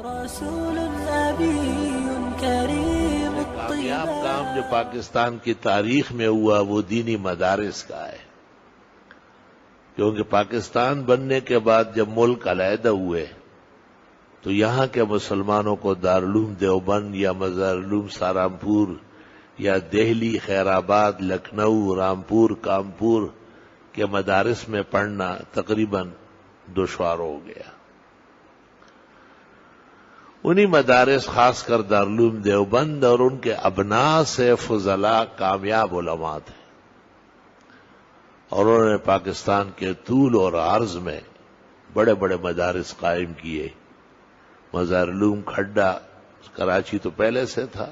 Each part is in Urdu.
رسول نبی کریم کامیاب کام جو پاکستان کی تاریخ میں ہوا وہ دینی مدارس کا ہے، کیونکہ پاکستان بننے کے بعد جب ملک علیحدہ ہوئے تو یہاں کے مسلمانوں کو دارالعلوم دیوبند یا مزارالعلوم سہارنپور یا دہلی، خیر آباد، لکھنؤ، رامپور، کانپور کے مدارس میں پڑھنا تقریباً دشوار ہو گیا۔ انہی مدارس، خاص کر دارالعلوم دیوبند اور ان کے ابناء سے فضلاء کامیاب علماء تھے، اور انہوں نے پاکستان کے طول اور عرض میں بڑے بڑے مدارس قائم کیے۔ مزارالعلوم کھڈا کراچی تو پہلے سے تھا،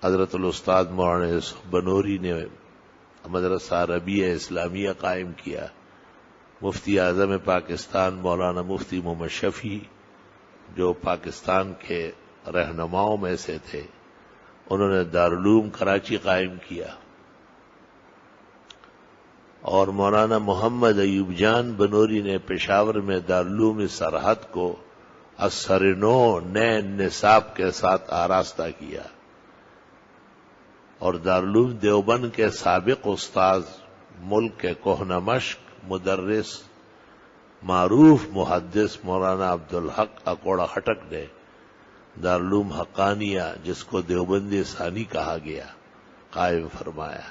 حضرت الاستاذ مولانا یوسف بنوری نے مدرسہ عربیہ اسلامیہ قائم کیا۔ مفتی اعظم پاکستان مولانا مفتی محمد شفیع جو پاکستان کے رہنماؤں میں سے تھے، انہوں نے دارالعلوم کراچی قائم کیا، اور مولانا محمد ایوب جان بنوری نے پشاور میں دارالعلوم سرحد کو اثر-نو نئے نصاب کے ساتھ آراستہ کیا، اور دارالعلوم دیوبند کے سابق استاذ، ملک کے کہنہ مشق مدرس، معروف محدث مولانا عبدالحق اکوڑا خٹک نے دارالعلوم حقانیہ، جس کو دیوبندی ثانی کہا گیا، قائم فرمایا،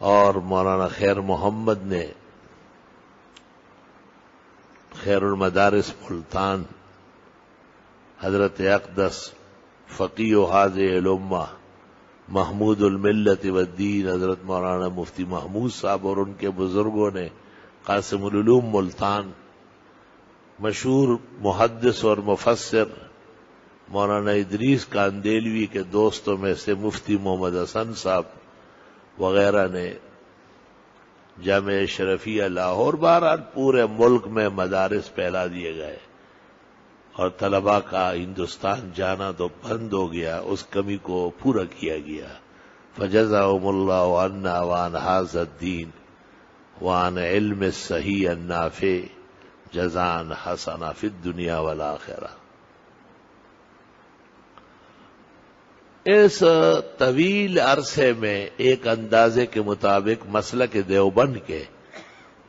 اور مولانا خیر محمد نے خیر المدارس ملتان، حضرت اقدس فقیہ و حاضر الامہ محمود الملت والدین حضرت مولانا مفتی محمود صاحب اور ان کے بزرگوں نے قاسم العلوم ملتان، مشہور محدث اور مفسر مولانا ادریس کاندیلوی کے دوستوں میں سے مفتی محمد حسن صاحب وغیرہ نے جامعہ اشرفیہ لاہور، بہرحال پورے ملک میں مدارس پھیلا دیے گئے، اور طلباء کا ہندوستان جانا تو بند ہو گیا، اس کمی کو پورا کیا گیا۔ فجزاهم اللہ عنا وعن ھذا الدین وعن علم الصحیح النافع جزاء حسنا فی الدنیا والآخرہ۔ اس طویل عرصے میں ایک اندازے کے مطابق مسلک دیوبند کے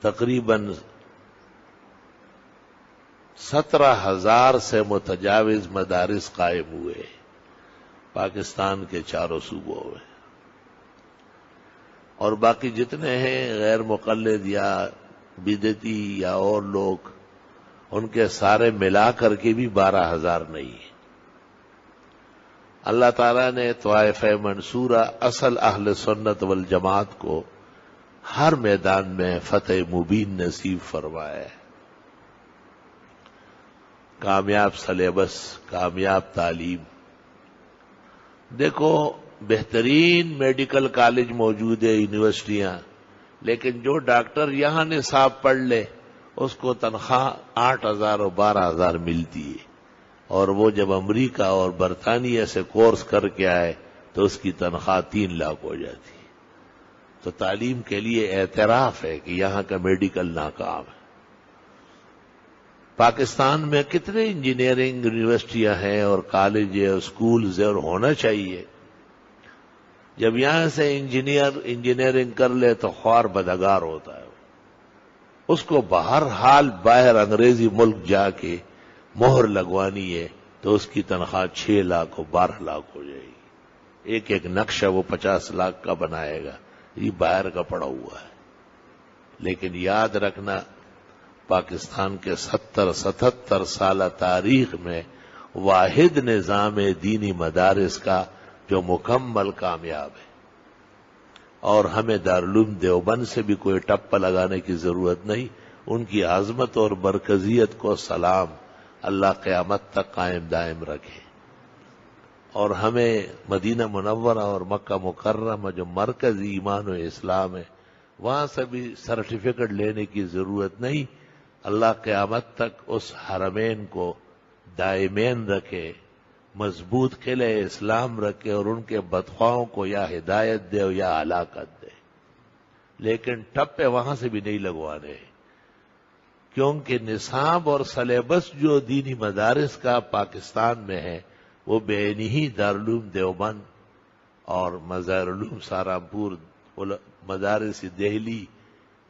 تقریباً 17,000 سے متجاوز مدارس قائم ہوئے پاکستان کے چاروں صوبوں میں، اور باقی جتنے ہیں غیر مقلد یا بدعتی یا اور لوگ، ان کے سارے ملا کر کے بھی 12,000 نہیں ہیں۔ اللہ تعالیٰ نے طائفہ منصورہ اصل اہل سنت والجماعت کو ہر میدان میں فتح مبین نصیب فرمایا ہے۔ کامیاب سلیبس، کامیاب تعلیم، دیکھو بہترین میڈیکل کالج موجود ہے، یونیورسٹیاں، لیکن جو ڈاکٹر یہاں نصاب پڑھ لے اس کو تنخواہ 8,000 اور 12,000 ملتی ہے، اور وہ جب امریکہ اور برطانیہ سے کورس کر کے آئے تو اس کی تنخواہ 3 لاکھ ہو جاتی ہے۔ تو تعلیم کے لیے اعتراف ہے کہ یہاں کا میڈیکل ناکام ہے۔ پاکستان میں کتنے انجینئرنگ یونیورسٹیاں ہیں اور کالج اور اسکولز اور ہونا چاہیے۔ جب یہاں سے انجینئرنگ کر لے تو خوار بدگار ہوتا ہے، اس کو باہر انگریزی ملک جا کے مہر لگوانی ہے تو اس کی تنخواہ 6 لاکھ اور 12 لاکھ ہو جائے گی۔ ایک نقشہ وہ 50 لاکھ کا بنائے گا، یہ باہر کا پڑا ہوا ہے۔ لیکن یاد رکھنا، پاکستان کے 70-77 سالہ تاریخ میں واحد نظام دینی مدارس کا جو مکمل کامیاب ہے، اور ہمیں دارالعلوم دیوبند سے بھی کوئی ٹپا لگانے کی ضرورت نہیں۔ ان کی عظمت اور مرکزیت کو سلام، اللہ قیامت تک قائم دائم رکھے، اور ہمیں مدینہ منورہ اور مکہ مکرمہ جو مرکز ایمان و اسلام ہے وہاں سے بھی سرٹیفکیٹ لینے کی ضرورت نہیں۔ اللہ قیامت تک اس حرمین کو دائمین رکھے، مضبوط قلعہ اسلام رکھے، اور ان کے بدخواہوں کو یا ہدایت دے یا ہلاکت دے، لیکن ٹپے وہاں سے بھی نہیں لگوانے، کیونکہ نصاب اور سلیبس جو دینی مدارس کا پاکستان میں ہے وہ بے عینی دارالعلوم دیوبند اور مظاہر علوم سہارنپور، مدارس دہلی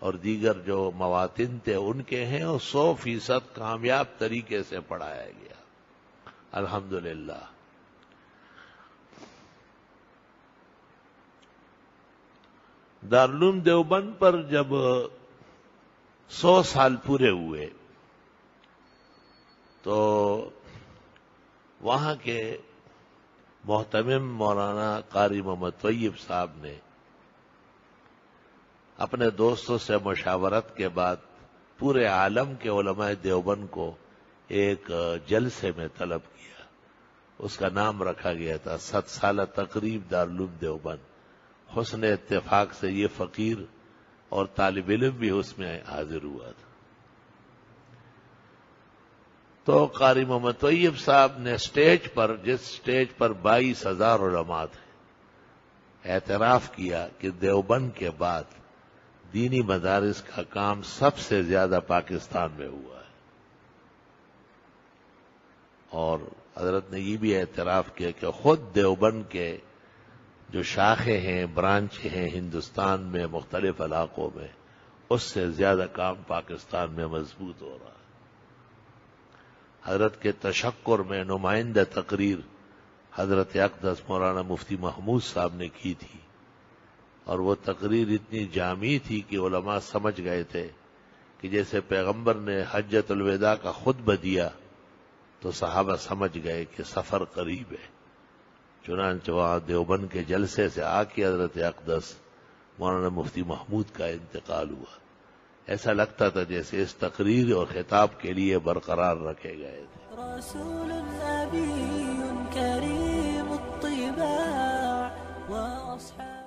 اور دیگر جو مواطن تھے ان کے ہیں، اور 100% کامیاب طریقے سے پڑھایا گیا الحمدللہ۔ دارالعلوم دیوبند پر جب 100 سال پورے ہوئے تو وہاں کے محتمم مولانا قاری محمد طیب صاحب نے اپنے دوستوں سے مشاورت کے بعد پورے عالم کے علماء دیوبند کو ایک جلسے میں طلب کیا۔ اس کا نام رکھا گیا تھا 7 سالہ تقریب دارالعلوم دیوبند۔ حسن اتفاق سے یہ فقیر اور طالب علم بھی اس میں حاضر ہوا تھا۔ تو قاری محمد طیب صاحب نے سٹیج پر، جس سٹیج پر 22,000 علماء تھے، اعتراف کیا کہ دیوبند کے بعد دینی مدارس کا کام سب سے زیادہ پاکستان میں ہوا ہے، اور حضرت نے یہ بھی اعتراف کیا کہ خود دیوبند کے جو شاخیں ہیں، برانچیں ہیں ہندوستان میں مختلف علاقوں میں، اس سے زیادہ کام پاکستان میں مضبوط ہو رہا ہے۔ حضرت کے تشکر میں نمائندہ تقریر حضرت اقدس مولانا مفتی محمود صاحب نے کی تھی، اور وہ تقریر اتنی جامع تھی کہ علماء سمجھ گئے تھے کہ جیسے پیغمبر نے حجۃ الوداع کا خطبہ دیا تو صحابہ سمجھ گئے کہ سفر قریب ہے۔ چنانچہ وہاں دیوبند کے جلسے سے آ کے حضرت اقدس مولانا مفتی محمود کا انتقال ہوا۔ ایسا لگتا تھا جیسے اس تقریر اور خطاب کے لیے برقرار رکھے گئے تھے۔ رسول نبی کریم الطباع واصحاب